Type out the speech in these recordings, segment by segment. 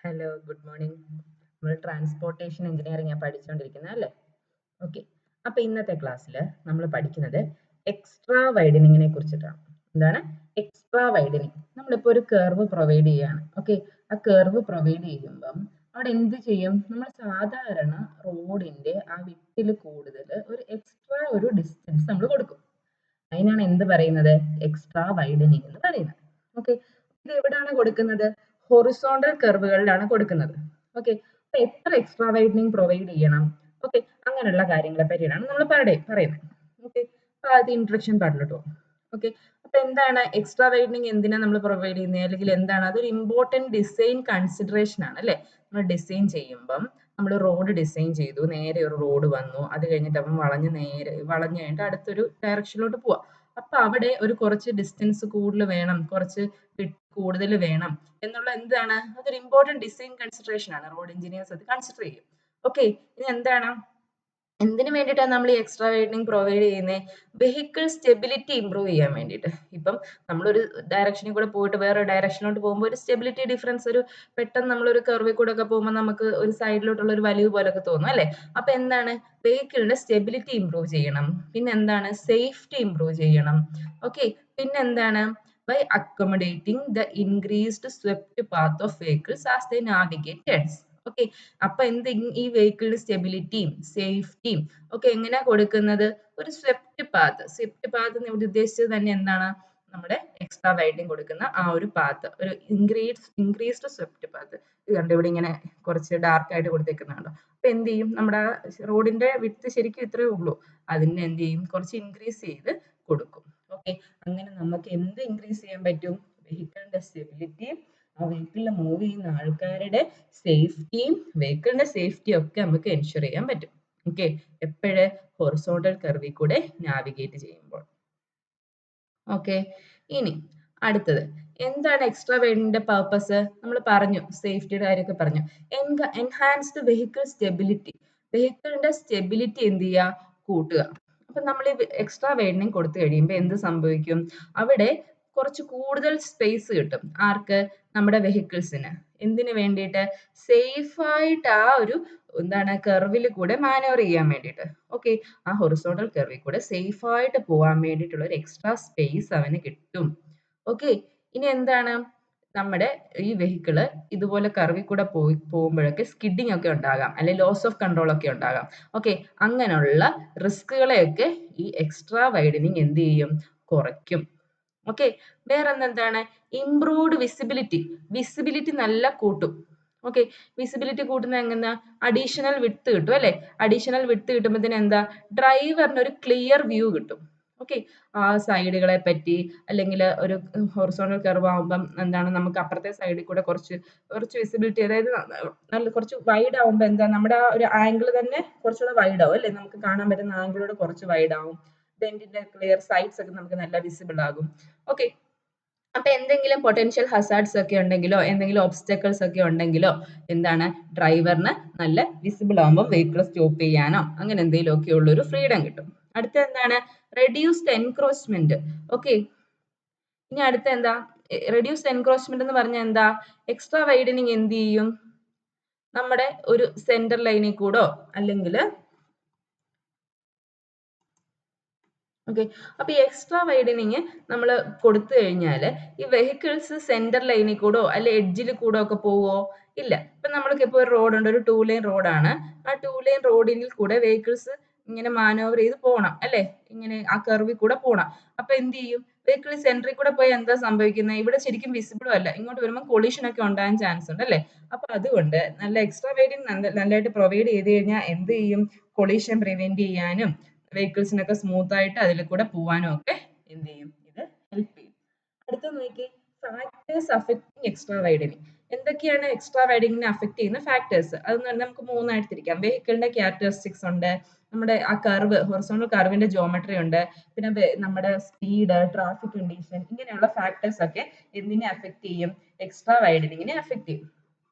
Hello, good morning. നമ്മൾ transportation engineering പഠിച്ചുകൊണ്ടിരിക്കുന്നത് അല്ലേ? ഓക്കെ. അപ്പൊ ഇന്നത്തെ ക്ലാസ്സിൽ നമ്മൾ പഠിക്കുന്നത് എക്സ്ട്രാ വൈഡനിങ്ങിനെ കുറിച്ചിട്ടാണ്. എന്താണ് എക്സ്ട്രാ വൈഡനിങ്? നമ്മളിപ്പോൾ ഒരു കർവ് പ്രൊവൈഡ് ചെയ്യുകയാണ്. ഓക്കെ, ആ കർവ് പ്രൊവൈഡ് ചെയ്യുമ്പം അവിടെ എന്ത് ചെയ്യും? നമ്മൾ സാധാരണ റോഡിന്റെ ആ വിട്ടിൽ കൂടുതൽ ഒരു എക്സ്ട്രാ ഒരു ഡിസ്റ്റൻസ് നമ്മൾ കൊടുക്കും. അതിനാണ് എന്ത് പറയുന്നത്? എക്സ്ട്രാ വൈഡനിങ് എന്ന് പറയുന്നത്. ഓക്കെ, ഇത് എവിടെയാണ് കൊടുക്കുന്നത്? ഹൊറിസോണ്ടൽ കർവുകളിലാണ് കൊടുക്കുന്നത്. ഓക്കെ, അപ്പൊ എത്ര എക്സ്ട്രാ വൈഡനിങ് പ്രൊവൈഡ് ചെയ്യണം? ഓക്കെ, അങ്ങനെയുള്ള കാര്യങ്ങളെ പറ്റിയാണ് നമ്മൾ പറയുന്നത്. ഓക്കെ, അപ്പൊ അത് ഇൻട്രൊഡക്ഷൻ പാർട്ടിലോട്ട് പോകും. ഓക്കെ, അപ്പൊ എന്താണ് എക്സ്ട്രാ വൈഡനിങ്? എന്തിനാ നമ്മൾ പ്രൊവൈഡ് ചെയ്യുന്നത്? അല്ലെങ്കിൽ എന്താണ് അതൊരു ഇമ്പോർട്ടന്റ് ഡിസൈൻ കൺസിഡറേഷൻ ആണ് അല്ലെ? നമ്മൾ ഡിസൈൻ ചെയ്യുമ്പം നമ്മൾ റോഡ് ഡിസൈൻ ചെയ്തു, നേരെ ഒരു റോഡ് വന്നു, അത് കഴിഞ്ഞിട്ട് അപ്പം വളഞ്ഞു കഴിഞ്ഞിട്ട് അടുത്തൊരു ഡയറക്ഷനിലോട്ട് പോവാ. അപ്പൊ അവിടെ ഒരു കുറച്ച് ഡിസ്റ്റൻസ് കൂടുതൽ വേണം, കുറച്ച് കൂടുതൽ വേണം എന്നുള്ള എന്താണ് അതൊരു ഇമ്പോർട്ടന്റ് ഡിസൈൻ കൺസിഡറേഷൻ ആണ്. റോഡ് എഞ്ചിനീയേഴ്സ് അത് കൺസിഡർ ചെയ്യും. ഓക്കെ, ഇനി എന്താണ്, എന്തിനു വേണ്ടിയിട്ടാണ് നമ്മൾ ഈ എക്സ്ട്രാ വൈഡനിങ് പ്രൊവൈഡ് ചെയ്യുന്നത്? വെഹിക്കിൾ സ്റ്റെബിലിറ്റി ഇംപ്രൂവ് ചെയ്യാൻ വേണ്ടിയിട്ട്. ഇപ്പം നമ്മളൊരു ഡയറക്ഷനിൽ കൂടെ പോയിട്ട് വേറെ ഡയറക്ഷനിലോട്ട് പോകുമ്പോൾ ഒരു സ്റ്റെബിലിറ്റി ഡിഫറൻസ്, ഒരു പെട്ടെന്ന് നമ്മളൊരു കർവിൽ കൂടെ ഒക്കെ പോകുമ്പോൾ നമുക്ക് ഒരു സൈഡിലോട്ടുള്ള ഒരു വലിവ് പോലൊക്കെ തോന്നും അല്ലെ? അപ്പൊ എന്താണ്, വെഹിക്കിളിന്റെ സ്റ്റെബിലിറ്റി ഇംപ്രൂവ് ചെയ്യണം. പിന്നെ എന്താണ്, സേഫ്റ്റി ഇംപ്രൂവ് ചെയ്യണം. ഓക്കെ, പിന്നെ എന്താണ്, by accommodating the increased swept path of vehicles as they navigate turns. Okay, അപ്പൊ എന്ത്, ഈ വെഹിക്കിളിന്റെ സ്റ്റെബിലിറ്റിയും സേഫ്റ്റിയും ഒക്കെ എങ്ങനെയാ കൊടുക്കുന്നത്? ഒരു സ്വെപ്റ്റ് പാത്ത് എന്ന് ഇവിടെ ഉദ്ദേശിച്ചത് തന്നെ എന്താണ്, നമ്മുടെ എക്സ്ട്രാ വൈഡനിങ് കൊടുക്കുന്ന ആ ഒരു പാത്ത്, ഒരു ഇൻക്രീസ്ഡ് സ്വെപ്റ്റ് പാത്ത്. ഇത് കണ്ടോ, ഇവിടെ ഇങ്ങനെ കുറച്ച് ഡാർക്ക് ആയിട്ട് കൊടുത്തേക്കുന്നുണ്ടോ? അപ്പൊ എന്ത് ചെയ്യും, നമ്മുടെ റോഡിന്റെ വിഡ്ത് ശരിക്കും ഇത്രയേ ഉള്ളൂ, അതിനെ എന്ത് ചെയ്യും, കുറച്ച് ഇൻക്രീസ് ചെയ്ത് കൊടുക്കും. ഓക്കെ, അങ്ങനെ നമുക്ക് എന്ത് ഇൻക്രീസ് ചെയ്യാൻ പറ്റും? വെഹിക്കിളിന്റെ സ്റ്റെബിലിറ്റിയും ആ വെഹിക്കിളിൽ മൂവ് ചെയ്യുന്ന ആൾക്കാരുടെ സേഫ്റ്റിയും വെഹിക്കിളിന്റെ സേഫ്റ്റിയും ഒക്കെ നമുക്ക് എൻഷുർ ചെയ്യാൻ പറ്റും. ഓക്കെ, എപ്പോഴ്? ഹൊറിസോണ്ടൽ കർവിൽ കൂടെ നാവിഗേറ്റ് ചെയ്യുമ്പോൾ. ഓക്കെ, ഇനി അടുത്തത് എന്താണ് എക്സ്ട്രാ വൈഡനിങ്ങിന്റെ പർപ്പസ്? നമ്മൾ പറഞ്ഞു, സേഫ്റ്റിയുടെ കാര്യമൊക്കെ പറഞ്ഞു. എൻഹാൻസ്ഡ് വെഹിക്കിൾ സ്റ്റെബിലിറ്റി, വെഹിക്കിളിന്റെ സ്റ്റെബിലിറ്റി എന്ത് ചെയ്യുക? കൂട്ടുക. അപ്പൊ നമ്മൾ ഈ എക്സ്ട്രാ വൈഡനിങ് കൊടുത്തു കഴിയുമ്പോൾ എന്ത് സംഭവിക്കും? അവിടെ കുറച്ച് കൂടുതൽ സ്പേസ് കിട്ടും. ആർക്ക്? നമ്മുടെ വെഹിക്കിൾസിന്. എന്തിനു വേണ്ടിയിട്ട്? സേഫ് ആയിട്ട് ആ ഒരു എന്താണ് കർവിൽ കൂടെ മാനേവർ ചെയ്യാൻ വേണ്ടിയിട്ട്. ഓക്കെ, ആ ഹൊറിസോണ്ടൽ കർവിൽ കൂടെ സേഫ് ആയിട്ട് പോകാൻ വേണ്ടിയിട്ടുള്ള ഒരു എക്സ്ട്രാ സ്പേസ് അവന് കിട്ടും. ഓക്കെ, ഇനി എന്താണ്, നമ്മുടെ ഈ വെഹിക്കിള് ഇതുപോലെ കർവിൽ കൂടെ പോകുമ്പോഴൊക്കെ സ്കിഡിങ് ഒക്കെ ഉണ്ടാകാം, അല്ലെ ലോസ് ഓഫ് കൺട്രോൾ ഒക്കെ ഉണ്ടാകാം. ഓക്കെ, അങ്ങനെയുള്ള റിസ്കുകളെയൊക്കെ ഈ എക്സ്ട്രാ വൈഡനിങ് എന്ത് ചെയ്യും? കുറയ്ക്കും. ഓക്കെ, വേറെ എന്താണ്, ഇംപ്രൂവ്ഡ് വിസിബിലിറ്റി നല്ല കൂട്ടും. ഓക്കെ, വിസിബിലിറ്റി കൂട്ടുന്നത് എങ്ങനെയാ? അഡീഷണൽ വിഡ്ത് കിട്ടും അല്ലെ? അഡീഷണൽ വിഡ്ത് കിട്ടുമ്പോഴത്തേന് എന്താ, ഡ്രൈവറിന് ഒരു ക്ലിയർ വ്യൂ കിട്ടും. ഓക്കെ, ആ സൈഡുകളെ പറ്റി, അല്ലെങ്കിൽ ഒരു ഹൊറിസോണ്ടൽ കർവ് ആവുമ്പം എന്താണ്, നമുക്ക് അപ്പുറത്തെ സൈഡിൽ കൂടെ കുറച്ച് കുറച്ച് വിസിബിലിറ്റി, അതായത് നല്ല കുറച്ച് വൈഡ് ആവുമ്പോൾ എന്താ, നമ്മുടെ ആ ഒരു ആംഗിൾ തന്നെ കുറച്ചുകൂടെ വൈഡ് ആവും അല്ലെ? നമുക്ക് കാണാൻ പറ്റുന്ന ആംഗിളോട് കുറച്ച് വൈഡ് ആവും. ഡെന്റിന്റെ ക്ലിയർ സൈഡ്സ് ഒക്കെ നമുക്ക് നല്ല വിസിബിൾ ആകും. ഓക്കെ, അപ്പൊ എന്തെങ്കിലും പൊട്ടൻഷ്യൽ ഹസാർഡ്സ് ഒക്കെ ഉണ്ടെങ്കിലോ എന്തെങ്കിലും ഒബ്സ്റ്റക്കിൾസ് ഒക്കെ ഉണ്ടെങ്കിലോ എന്താണ്, ഡ്രൈവറിന് നല്ല വിസിബിൾ ആകുമ്പോൾ വെഹിക്കിൾ സ്റ്റോപ്പ് ചെയ്യാനോ അങ്ങനെ എന്തെങ്കിലും ഒക്കെ ഉള്ള ഒരു ഫ്രീഡം കിട്ടും. അടുത്ത എന്താണ്, റെഡ്യൂസ്ഡ് എൻക്രോച്ച്മെന്റ്. ഓക്കെ, ഇനി അടുത്ത എന്താ, റെഡ്യൂസ്ഡ് എൻക്രോച്ച്മെന്റ് എന്ന് പറഞ്ഞാൽ എന്താ, എക്സ്ട്രാ വൈഡനിങ് എന്ത് ചെയ്യും, നമ്മുടെ ഒരു സെന്റർ ലൈനിൽ കൂടോ അല്ലെങ്കിൽ ഓക്കെ, അപ്പൊ ഈ എക്സ്ട്രാ വൈഡനിങ് നമ്മൾ കൊടുത്തു കഴിഞ്ഞാൽ ഈ വെഹിക്കിൾസ് സെന്റർ ലൈനിൽ കൂടോ അല്ലെ എഡ്ജിൽ കൂടോ ഒക്കെ പോവോ? ഇല്ല. ഇപ്പൊ നമ്മൾക്ക് ഇപ്പോൾ ഒരു റോഡ് ഉണ്ട്, ഒരു 2 ലൈൻ റോഡാണ്. ആ 2 ലൈൻ റോഡിൽ കൂടെ വെഹിക്കിൾസ് ഇങ്ങനെ മാനോവർ ചെയ്ത് പോകണം അല്ലെ? ഇങ്ങനെ ആ കർവിൽ കൂടെ പോകണം. അപ്പൊ എന്ത് ചെയ്യും, വെഹിക്കിൾ സെന്ററിൽ കൂടെ പോയി എന്താ സംഭവിക്കുന്നത്? ഇവിടെ ശരിക്കും വിസിബിളും അല്ല, ഇങ്ങോട്ട് വരുമ്പോൾ കൊളീഷൻ ഒക്കെ ഉണ്ടാകാൻ ചാൻസ് ഉണ്ട് അല്ലെ? അപ്പൊ അതുകൊണ്ട് നല്ല എക്സ്ട്രാ വൈഡനിങ് നല്ലതായിട്ട് പ്രൊവൈഡ് ചെയ്ത് കഴിഞ്ഞാൽ എന്ത് ചെയ്യും, കൊളീഷൻ പ്രിവെന്റ് ചെയ്യാനും വെഹിക്കിൾസിനൊക്കെ സ്മൂത്ത് ആയിട്ട് അതിൽ കൂടെ പോവാനും ഒക്കെ എന്ത് ചെയ്യും, ഇത് ഹെൽപ്പ് ചെയ്യും. അടുത്ത നോക്കി, ഫാക്ടേഴ്സ് അഫക്റ്റിംഗ് എക്സ്ട്രാ വൈഡനിങ്. എന്തൊക്കെയാണ് എക്സ്ട്രാ വൈഡനിങ്ങിനെ അഫക്ട് ചെയ്യുന്ന ഫാക്ടേഴ്സ്? അതെന്ന് പറഞ്ഞാൽ നമുക്ക് മൂന്നായിട്ട് തിരിക്കാം. വെഹിക്കിളിന്റെ ക്യാരക്ടറിസ്റ്റിക്സ് ഉണ്ട്, നമ്മുടെ ആ കർവ്, ഹൊറിസോണ്ടൽ കർവിന്റെ ജോമെട്രി ഉണ്ട്, പിന്നെ നമ്മുടെ സ്പീഡ്, ട്രാഫിക് കണ്ടീഷൻ, ഇങ്ങനെയുള്ള ഫാക്ടേഴ്സ് ഒക്കെ എന്തിനെ അഫക്ട് ചെയ്യും? എക്സ്ട്രാ വൈഡനിങ്ങിനെ അഫക്ട് ചെയ്യും.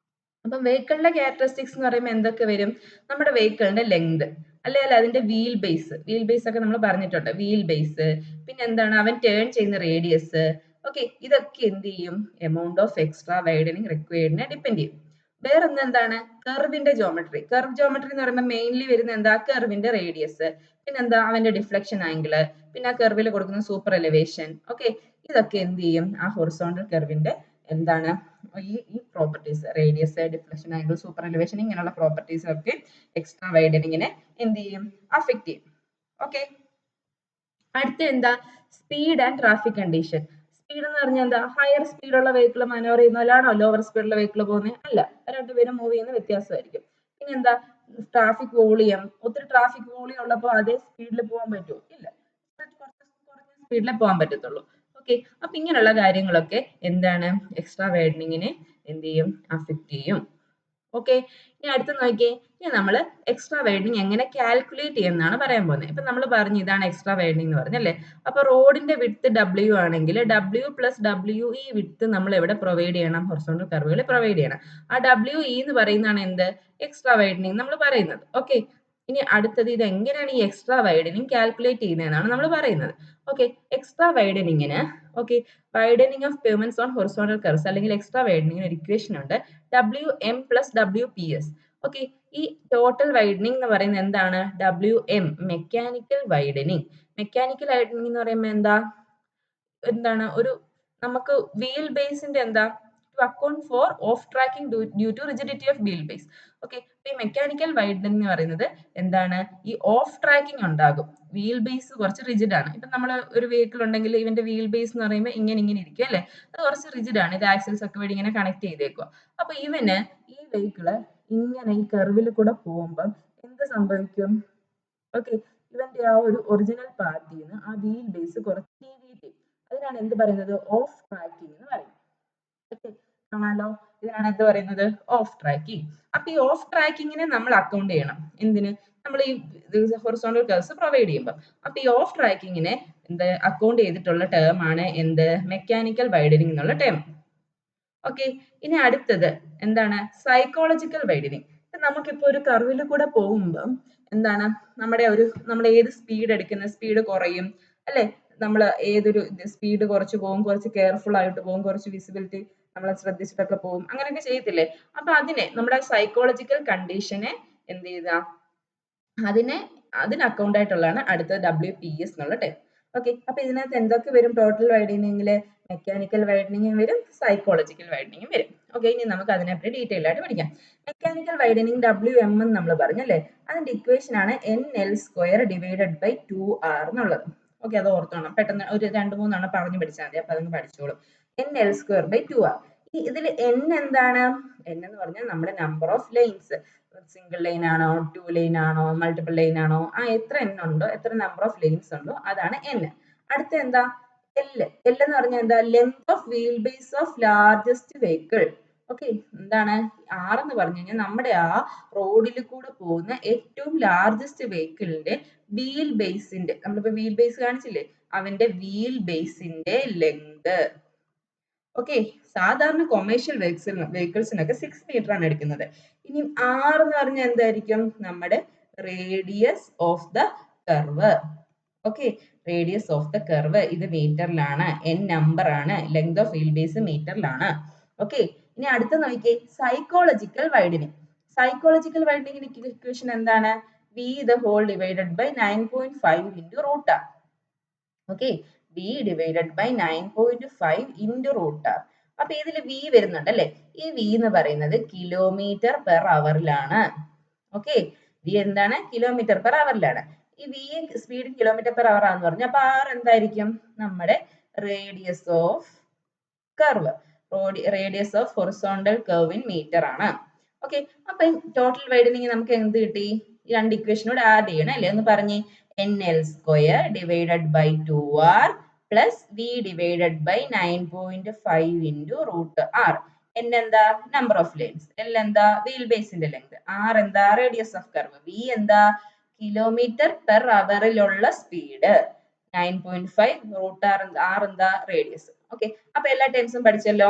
അപ്പം വെഹിക്കിളിന്റെ ക്യാരക്ടറിസ്റ്റിക്സ് എന്ന് പറയുമ്പോൾ എന്തൊക്കെ വരും? നമ്മുടെ വെഹിക്കിളിന്റെ ലെങ്ത്, അല്ലെങ്കിൽ അതിന്റെ വീൽ ബേസ് ഒക്കെ നമ്മൾ പറഞ്ഞിട്ടുണ്ട്. വീൽ ബേസ്, പിന്നെ എന്താണ്, അവൻ ടേൺ ചെയ്യുന്ന റേഡിയസ്. ഓക്കെ, ഇതൊക്കെ എന്ത് ചെയ്യും, എമൗണ്ട് ഓഫ് എക്സ്ട്രാ വൈഡനിങ് റിക്വയർഡിനെ ഡിപ്പെൻഡ് ചെയ്യും. വേറൊന്ന് എന്താണ് കർവിന്റെ ജോമെട്രി. കർവ് ജോമെട്രി എന്ന് പറയുമ്പോൾ മെയിൻലി വരുന്ന എന്താ കർവിന്റെ റേഡിയസ്, പിന്നെന്താ അവന്റെ ഡിഫ്ലക്ഷൻ ആംഗിള്, പിന്നെ ആ കർവിൽ കൊടുക്കുന്ന സൂപ്പർ എലിവേഷൻ. ഓക്കെ, ഇതൊക്കെ എന്ത് ചെയ്യും ആ ഹൊറിസോണ്ടൽ കർവിന്റെ എന്താണ് ഈ properties, radius, deflection angle, super elevation, ഇങ്ങനെയുള്ള പ്രോപ്പർട്ടീസ് ഒക്കെ എക്സ്ട്രാ വൈഡനിങ്ങിനെ എന്ത് ചെയ്യും അഫക്ട് ചെയ്യും. ഓക്കെ, അടുത്ത എന്താ speed and traffic condition. Speed എന്ന് പറഞ്ഞാൽ എന്താ ഹയർ സ്പീഡുള്ള വെഹിക്കിൾ മനോവർ ചെയ്യുന്ന പോലെയാണോ ലോവർ സ്പീഡുള്ള വെഹിക്കിൾ പോകുന്നത്? അല്ല, രണ്ടുപേരും മൂവ് ചെയ്യുന്ന വ്യത്യാസമായിരിക്കും. പിന്നെ എന്താ ട്രാഫിക് വോളിയം. ഒത്തിരി ട്രാഫിക് വോളിയം ഉള്ളപ്പോൾ അതേ സ്പീഡിൽ പോകാൻ പറ്റുമോ? ഇല്ല, കുറഞ്ഞ സ്പീഡിലേ പോകാൻ പറ്റത്തുള്ളൂ. ഓക്കെ, അപ്പൊ ഇങ്ങനെയുള്ള കാര്യങ്ങളൊക്കെ എന്താണ് എക്സ്ട്രാ വൈഡനിങ്ങിനെ എന്ത് ചെയ്യും അഫക്ട് ചെയ്യും. ഓക്കെ, ഇനി അടുത്ത് നോക്കിയേ, ഇനി നമ്മൾ എക്സ്ട്രാ വൈഡനിങ് എങ്ങനെ കാൽക്കുലേറ്റ് ചെയ്യുന്നതാണ് പറയാൻ പോകുന്നത്. ഇപ്പൊ നമ്മൾ പറഞ്ഞു ഇതാണ് എക്സ്ട്രാ വൈഡനിങ് എന്ന് പറഞ്ഞല്ലേ. അപ്പൊ റോഡിന്റെ വിഡ്ത്ത് W ആണെങ്കിൽ W പ്ലസ് WE വിഡ്ത്ത് നമ്മൾ എവിടെ പ്രൊവൈഡ് ചെയ്യണം? ഹൊറിസോണ്ടൽ കർവുകളിൽ പ്രൊവൈഡ് ചെയ്യണം. ആ WE എന്ന് പറയുന്നതാണ് എന്ത് എക്സ്ട്രാ വൈഡനിങ് നമ്മൾ പറയുന്നത്. ഓക്കെ, ഇനി അടുത്തത് ഇത് എങ്ങനെയാണ് ഈ എക്സ്ട്രാ വൈഡനിങ് കാൽക്കുലേറ്റ് ചെയ്യുന്നതെന്നാണ് നമ്മൾ പറയുന്നത്. ഓക്കെ, എക്സ്ട്രാ വൈഡനിങ്ങിന് okay widening of pavements on horizontal curves അല്ലെങ്കിൽ എക്സ്ട്രാ വൈഡനിങ്ങിന് ഒരു ഇക്വേഷൻ ഉണ്ട്, WM പ്ലസ് WPS. ഓക്കെ, ഈ ടോട്ടൽ വൈഡനിങ് എന്ന് പറയുന്നത് എന്താണ്? WM mechanical widening. Mechanical widening എന്ന് പറയുമ്പോൾ എന്താണ് ഒരു നമുക്ക് വീൽ ബേസിന്റെ എന്താ to account for off tracking due to rigidity of wheel base. Okay, ഈ മെക്കാനിക്കൽ വൈഡനിങ് എന്ന് പറയുന്നത് എന്താണ് ഈ ഓഫ് ട്രാക്കിംഗ് ഉണ്ടാകും. വീൽ ബേസ് കുറച്ച് റിജിഡ് ആണ്. ഇപ്പൊ നമ്മൾ ഒരു വെഹിക്കിൾ ഉണ്ടെങ്കിൽ ഇവന്റെ വീൽ ബേസ് എന്ന് പറയുമ്പോൾ ഇങ്ങനെ ഇരിക്കും അല്ലെ, അത് കുറച്ച് റിജിഡ് ആണ്. ഇത് ആക്സിൽസ് ഒക്കെ വഴി ഇങ്ങനെ കണക്ട് ചെയ്തേക്കുക. അപ്പൊ ഇവന് ഈ വെഹിക്കിള് ഇങ്ങനെ ഈ കർവിൽ കൂടെ പോകുമ്പോൾ എന്ത് സംഭവിക്കും? ഓക്കെ, ഇവന്റെ ആ ഒരു ഒറിജിനൽ പാത്തിൽ നിന്ന് ആ വീൽ ബേസ് കുറച്ച് ഡീവിയേറ്റ് ചെയ്യും. അതിനാണ് എന്ത് പറയുന്നത്? ഓഫ് ട്രാക്കിംഗ് എന്ന് പറയുന്നത്. ഓക്കെ, കാണാലോ, ഇതിനാണ് എന്ത് പറയുന്നത്? Of tracking. അപ്പൊ ഈ ഓഫ് ട്രാക്കിങ്ങിനെ നമ്മൾ അക്കൗണ്ട് ചെയ്യണം. എന്തിന്? നമ്മൾ ഈ ഹൊറിസോണ്ടൽ കർവ്സ് പ്രൊവൈഡ് ചെയ്യുമ്പോൾ. അപ്പൊ ഈ ഓഫ് ട്രാക്കിങ്ങിനെ എന്ത് അക്കൗണ്ട് ചെയ്തിട്ടുള്ള ടേം ആണ് എന്ത് മെക്കാനിക്കൽ വൈഡനിങ് എന്നുള്ള ടേം. ഓക്കെ, ഇനി അടുത്തത് എന്താണ് സൈക്കോളജിക്കൽ വൈഡനിങ്. നമുക്കിപ്പോ ഒരു കർവിൽ കൂടെ പോകുമ്പോൾ എന്താണ് നമ്മൾ ഏത് സ്പീഡ് എടുക്കുന്ന സ്പീഡ് കുറയും അല്ലെ, നമ്മൾ ഏതൊരു സ്പീഡ് കുറച്ച് പോകും, കുറച്ച് കെയർഫുൾ ആയിട്ട് പോകും, കുറച്ച് വിസിബിലിറ്റി നമ്മൾ ശ്രദ്ധിച്ചിട്ടൊക്കെ പോകും, അങ്ങനെയൊക്കെ ചെയ്യത്തില്ലേ? അപ്പൊ അതിനെ നമ്മുടെ സൈക്കോളജിക്കൽ കണ്ടീഷനെ എന്ത് ചെയ്ത അതിന് അക്കൗണ്ട് ആയിട്ടുള്ളതാണ് അടുത്ത WPS എന്നുള്ള ടൈം. ഓക്കെ, അപ്പൊ ഇതിനകത്ത് എന്തൊക്കെ വരും? ടോട്ടൽ വൈഡനിങ്ങില് മെക്കാനിക്കൽ വൈഡനിങ് വരും, സൈക്കോളജിക്കൽ വൈഡനിങ് വരും. ഓക്കെ, ഇനി നമുക്ക് അതിനെപ്പറ്റി ഡീറ്റെയിൽ ആയിട്ട് പഠിക്കാം. മെക്കാനിക്കൽ വൈഡനിങ് WM എന്ന് നമ്മൾ പറഞ്ഞല്ലേ, അതിന്റെ ഇക്വേഷൻ ആണ് NL² ഡിവൈഡഡ് ബൈ 2R എന്നുള്ളത്. ഓക്കെ, അത് ഓർത്തോണം, പെട്ടെന്ന് ഒരു 2-3 പറഞ്ഞു പഠിച്ചാൽ മതി, അപ്പൊ അതങ്ങ് പഠിച്ചോളും. NL² by 2R. ഇതിൽ N എന്താണ്? N എന്ന് പറഞ്ഞാൽ നമ്മുടെ number of lines, single line ആണോ, 2 ലൈൻ ആണോ, മൾട്ടിപ്പിൾ ലൈൻ ആണോ, ആ എത്ര N ഉണ്ടോ, എത്ര നമ്പർ ഓഫ് ലൈൻസ് ഉണ്ടോ അതാണ് N. അടുത്ത എന്താ? L എന്ന് പറഞ്ഞാൽ എന്താ? Length of wheel base of largest vehicle. Okay, എന്താണ് R എന്ന് പറഞ്ഞു കഴിഞ്ഞാൽ നമ്മുടെ ആ റോഡിൽ കൂടെ പോകുന്ന ഏറ്റവും ലാർജസ്റ്റ് വെഹിക്കിളിന്റെ വീൽ ബേസിന്റെ, നമ്മളിപ്പോ വീൽ ബേസ് കാണിച്ചില്ലേ, അവന്റെ വീൽ ബേസിന്റെ ലെങ്ത്. ഓക്കെ, സാധാരണ കൊമേഴ്ഷ്യൽ വെഹിക്കിൾസിനൊക്കെ 6 മീറ്റർ ആണ് എടുക്കുന്നത്. ഇനി R എന്ന് പറഞ്ഞാൽ എന്തായിരിക്കും? നമ്മുടെ radius of the curve. Okay, radius of the curve ഇത് മീറ്ററിലാണ്, N നമ്പർ ആണ്, ലെങ്ത് ഓഫ് വീൽ ബേസ് മീറ്ററിലാണ്. ഓക്കെ, ഇനി അടുത്ത നോക്കിയേ സൈക്കോളജിക്കൽ വൈഡനിങ്. സൈക്കോളജിക്കൽ വൈഡനിങ്ങിന്റെ ഇക്വേഷൻ എന്താണ്? V the whole divided by 9.5 into root R. Okay, V divided by 9.5 into root R. അപ്പൊ ഇതിൽ V വരുന്നുണ്ട് അല്ലെ, ഈ V എന്ന് പറയുന്നത് കിലോമീറ്റർ പെർ അവറിലാണ്. ഓക്കെ, V എന്താണ്? കിലോമീറ്റർ പെർ അവറിലാണ്. ഈ V speed kilometre per hour ആണെന്ന് പറഞ്ഞു. അപ്പൊ R എന്തായിരിക്കും? നമ്മുടെ radius of curve, radius of horizontal curve in metre ആണ്. ഓക്കെ, അപ്പൊ ടോട്ടൽ വൈഡനിങ് നമുക്ക് എന്ത് കിട്ടി? ഈ രണ്ട് ഇക്വേഷനോട് ആഡ് ചെയ്യണം അല്ലേ, ഒന്ന് പറഞ്ഞേ. NL² divided by 2R plus V divided by 9.5 into root R. N എന്താ? നമ്പർ ഓഫ് ലൈൻസ്, L എന്താ? വീൽ ബേസിന്റെ ലെങ്ത്, R എന്താ? റേഡിയസ് ഓഫ് കർവ്, V എന്താ? കിലോമീറ്റർ പെർ അവറിലുള്ള സ്പീഡ്, 9.5 റൂട്ട് R എന്താ? റേഡിയസ്. ഓക്കെ, അപ്പൊ എല്ലാ ടൈംസും പഠിച്ചല്ലോ.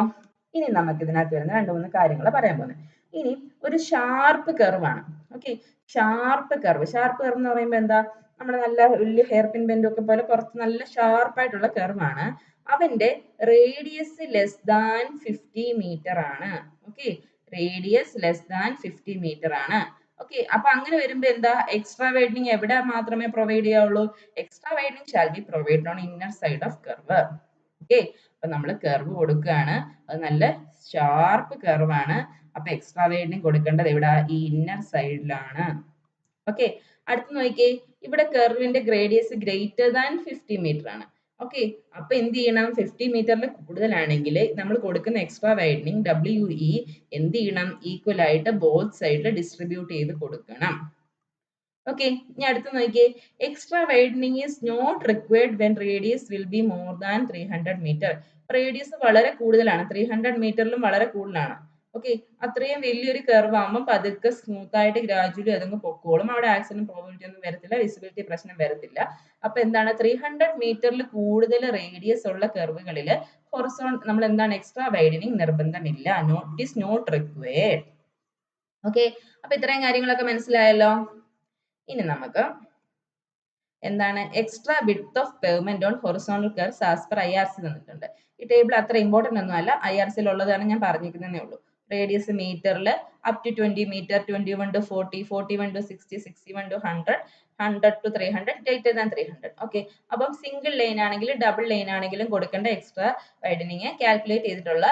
ഇനി നമുക്ക് ഇതിനകത്ത് വരുന്ന 2-3 കാര്യങ്ങൾ പറയാൻ പോകുന്നത്. ഇനി ഒരു ഷാർപ്പ് കർവ് ആണ്. ഓക്കെ, ഷാർപ്പ് കർവ് എന്ന് പറയുമ്പോൾ എന്താ? നമ്മുടെ നല്ല വലിയ ഹെയർ പിൻ ബെൻഡ് ഒക്കെ പോലെ കുറച്ച് നല്ല ഷാർപ്പ് ആയിട്ടുള്ള കർവ് ആണ്. അവന്റെ റേഡിയസ് ലെസ് ദാൻ 50 മീറ്റർ ആണ്. Okay, radius less than 50 metre ആണ്. ഓക്കെ, അപ്പൊ അങ്ങനെ വരുമ്പോ എന്താ, എക്സ്ട്രാ വൈഡനിങ് എവിടെ മാത്രമേ പ്രൊവൈഡ് ചെയ്യാവുള്ളൂ? Extra widening shall be provide on inner side of curve. Okay, അപ്പൊ നമ്മൾ കർവ് കൊടുക്കുകയാണ്, അത് നല്ല ഷാർപ്പ് കർവ് ആണ്. അപ്പൊ എക്സ്ട്രാ വൈഡനിങ് കൊടുക്കേണ്ടത് എവിടെ? ഈ ഇന്നർ സൈഡിലാണ്. ഓക്കെ, അടുത്ത് നോക്കിയേ, ഇവിടെ കർവിന്റെ റേഡിയസ് ഗ്രേറ്റർ ദാൻ 50 മീറ്റർ ആണ്. ഓക്കെ, അപ്പൊ എന്ത് ചെയ്യണം? 50 മീറ്ററിൽ കൂടുതലാണെങ്കിൽ നമ്മൾ കൊടുക്കുന്ന എക്സ്ട്രാ വൈഡനിങ് WE എന്ത് ചെയ്യണം? ഈക്വൽ ആയിട്ട് ബോത്ത് സൈഡിൽ ഡിസ്ട്രിബ്യൂട്ട് ചെയ്ത് കൊടുക്കണം. ഓക്കെ, ഇനി അടുത്ത് നോക്കിയേ, extra widening is not required when radius will be more than 300 metre. Radius വളരെ കൂടുതലാണ്, 300 മീറ്ററിലും വളരെ കൂടുതലാണ്. ഓക്കെ, അത്രയും വലിയൊരു കർവ് ആകുമ്പോൾ പതുക്കെ സ്മൂത്ത് ആയിട്ട് ഗ്രാജുവലി അതങ്ങ് പൊക്കോളും. അവിടെ ആക്സിഡന്റ് പ്രോബിലിറ്റി ഒന്നും വരത്തില്ല, വിസിബിലിറ്റി പ്രശ്നം വരത്തില്ല. അപ്പൊ എന്താണ്, 300 മീറ്ററിൽ കൂടുതൽ റേഡിയസ് ഉള്ള കർവുകളിൽ നമ്മൾ എന്താണ്, എക്സ്ട്രാ വൈഡനിങ് നിർബന്ധമില്ല, it is not required. Okay, അപ്പൊ ഇത്രയും കാര്യങ്ങളൊക്കെ മനസ്സിലായല്ലോ. ഇനി നമുക്ക് എന്താണ്, extra width of pavement on horizontal curves as per IRC തന്നിട്ടുണ്ട്. ഈ ടേബിൾ അത്ര ഇമ്പോർട്ടന്റ് ഒന്നും അല്ല, IRCയിൽ ഉള്ളതാണ് ഞാൻ പറഞ്ഞിരിക്കുന്നതേ ഉള്ളൂ. റേഡിയസ് മീറ്ററിൽ up to 20 metre, 21 to 40, 41 to 60, 61 to 100, 100 to 300, greater than 300. Okay, അപ്പം സിംഗിൾ ലൈൻ ആണെങ്കിലും ഡബിൾ ലൈൻ ആണെങ്കിലും കൊടുക്കേണ്ട എക്സ്ട്രാ വൈഡനിങ് കാൽക്കുലേറ്റ് ചെയ്തിട്ടുള്ള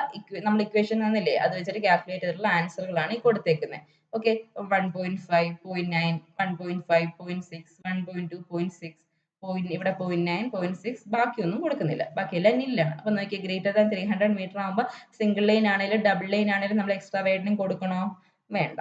നമ്മൾ ഇക്വേഷൻ തന്നില്ലേ, അത് വെച്ചിട്ട് കാൽക്കുലേറ്റ് ചെയ്തിട്ടുള്ള ആൻസറുകളാണ് ഈ കൊടുത്തേക്കുന്നത്. ഓക്കെ, 1.5, 0.9, 1.5, 0.6, 1.2, 0.6, ഇവിടെ 0.9, 0.6, ബാക്കിയൊന്നും കൊടുക്കുന്നില്ല, ബാക്കിയെല്ലാം നില്ലാണ്. അപ്പൊ നോക്കിയാൽ ഗ്രേറ്റർ ദാൻ 300 മീറ്റർ ആകുമ്പോൾ സിംഗിൾ ലൈൻ ആണെങ്കിലും ഡബിൾ ലൈൻ ആണെങ്കിലും നമ്മൾ എക്സ്ട്രാ വൈഡനിങ് കൊടുക്കണോ? വേണ്ട.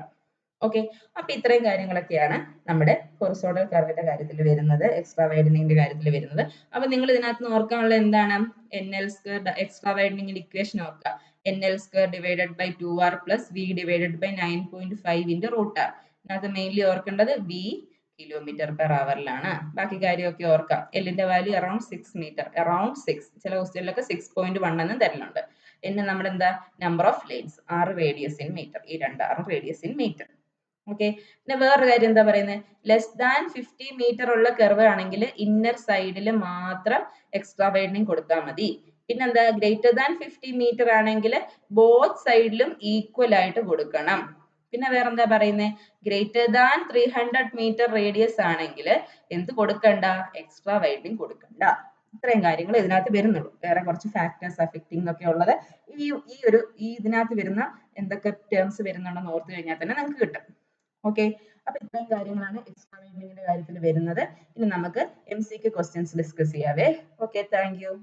ഓക്കെ, അപ്പൊ ഇത്രയും കാര്യങ്ങളൊക്കെയാണ് നമ്മുടെ ഹൊറിസോണ്ടൽ കർവിന്റെ കാര്യത്തിൽ വരുന്നത്, എക്സ്ട്രാ വൈഡനിങ്ങിന്റെ കാര്യത്തിൽ വരുന്നത്. അപ്പൊ നിങ്ങൾ ഇതിനകത്ത് ഓർക്കാനുള്ള എന്താണ്, NL സ്ക്വയർ എക്സ്ട്രാ വൈഡനിങ്ങിന്റെ ഇക്വേഷൻ ഓർക്കുക. NL square divided by 2R plus V divided by 9.5 into root R. ഇതിനകത്ത് മെയിൻലി ഓർക്കേണ്ടത് V കിലോമീറ്റർ പെർ അവറിലാണ്. ബാക്കി കാര്യമൊക്കെ ഓർക്കാം. എല്ലിന്റെ വാല്യൂ അറൌണ്ട് 6 മീറ്റർ, അറൌണ്ട് 6. ചില ക്വസ്റ്റ്യനിലൊക്കെ 6.1 എന്ന് തരലുണ്ട്. പിന്നെ നമ്മുടെ എന്താ, number of lines, 6 radius in metre, ഈ 6 റേഡിയസ് ഇൻ മീറ്റർ. ഓക്കെ, പിന്നെ വേറൊരു കാര്യം എന്താ പറയുന്നത്, ലെസ് ദാൻ 50 മീറ്റർ ഉള്ള കർവ് ആണെങ്കിൽ ഇന്നർ സൈഡിൽ മാത്രം എക്സ്ട്രാ വൈഡനിങ് കൊടുത്താൽ മതി. പിന്നെന്താ, ഗ്രേറ്റർ ദാൻ 50 മീറ്റർ ആണെങ്കിൽ ബോത്ത് സൈഡിലും ഈക്വൽ ആയിട്ട് കൊടുക്കണം. പിന്നെ വേറെന്താ പറയുന്നത്, ഗ്രേറ്റർ ദാൻ 300 മീറ്റർ റേഡിയസ് ആണെങ്കിൽ എന്ത് കൊടുക്കണ്ട, എക്സ്ട്രാ വൈഡനിങ് കൊടുക്കണ്ട. ഇത്രയും കാര്യങ്ങൾ ഇതിനകത്ത് വരുന്നുള്ളൂ. വേറെ കുറച്ച് ഫാക്ടേഴ്സ് അഫക്റ്റിംഗ് ഒക്കെ ഉള്ളത് ഈ ഇതിനകത്ത് വരുന്ന എന്തൊക്കെ ടേംസ് വരുന്നുണ്ടെന്ന് ഓർത്ത് കഴിഞ്ഞാൽ തന്നെ നമുക്ക് കിട്ടും. ഓക്കെ, അപ്പൊ ഇത്രയും കാര്യങ്ങളാണ് എക്സ്ട്രാ വൈഡനിങ്ങിന്റെ കാര്യത്തിൽ വരുന്നത്. ഇനി നമുക്ക് MCQ ക്വസ്റ്റ്യൻസ് ഡിസ്കസ് ചെയ്യാവേ. Okay, thank U.